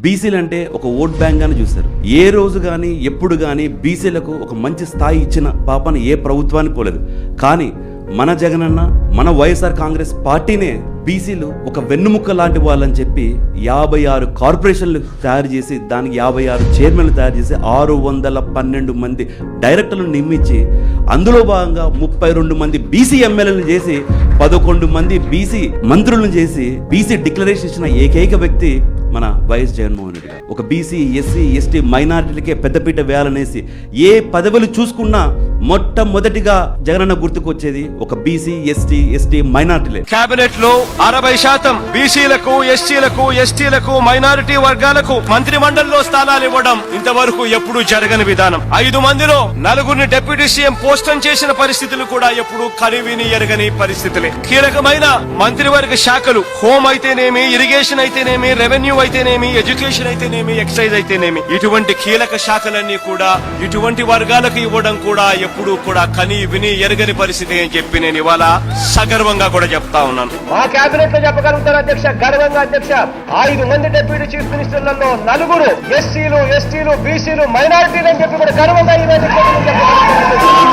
బీసీలు అంటే ఒక ఓట్ బ్యాంక్ గానే చూస్తారు. ఏ రోజు కానీ ఎప్పుడు కానీ బీసీలకు ఒక మంచి స్థాయి ఇచ్చిన పాపన ఏ ప్రభుత్వానికి పోలేదు. కానీ మన జగనన్న, మన వైఎస్ఆర్ కాంగ్రెస్ పార్టీనే బీసీలు ఒక వెన్నుముక్క లాంటి వాళ్ళని చెప్పి 56 కార్పొరేషన్లు తయారు చేసి, దానికి 56 చైర్మన్లు తయారు చేసి 612 మంది డైరెక్టర్లను నియమించి, అందులో భాగంగా 32 మంది బీసీ ఎమ్మెల్యేలను చేసి 11 మంది బీసీ మంత్రులను చేసి బీసీ డిక్లరేషన్ ఇచ్చిన ఏకైక వ్యక్తి మన వైఎస్ జగన్మోహన్ రెడ్డి గారు. ఒక బీసీ, ఎస్సీ, ఎస్టీ మైనారిటీలకే పెద్దపీట వేయాలనేసి ఏ పదవులు చూసుకున్నా మొట్టమొదటిగా జగనన్న గుర్తుకొచ్చేది ఒక బీసీ, ఎస్టీ మైనారిటీలే. కేబినెట్ లో 60% బీసీలకు, ఎస్సీలకు, ఎస్టీలకు, మైనారిటీ వర్గాలకు మంత్రి మండలిలో స్థానాలు ఇవ్వడం ఇంతవరకు ఎప్పుడూ జరగని విధానం. 5 మందిలో 4 డిప్యూటీ సీఎం పోస్టం చేసిన పరిస్థితులు కూడా ఎప్పుడు కనివిని ఎరగని పరిస్థితులే. కీలకమైన మంత్రివర్గ శాఖలు హోం అయితేనేమి, ఇరిగేషన్ అయితేనేమి, రెవెన్యూ అయితేనేమి, ఎడ్యుకేషన్ అయితేనేమి, ఎక్సైజ్ అయితేనేమి, ఇటువంటి కీలక శాఖలన్నీ కూడా ఇటువంటి వర్గాలకు ఇవ్వడం కూడా ఎప్పుడు కూడా కని విని ఎరగని పరిస్థితి అని చెప్పి నేను ఇవాళ సగర్వంగా కూడా చెప్తా ఉన్నాను. మా కేబినెట్ లో చెప్పగలుగుతారు అధ్యక్ష, గర్వంగా అధ్యక్ష, 5 మంది డిప్యూటీ చీఫ్ మినిస్టర్లలో 4 ఎస్సీలు, ఎస్టీలు, బీసీలు, మైనారిటీలు అని చెప్పి కూడా గర్వంగా ఈ వేదిక మీద చెప్పగలుగుతారు.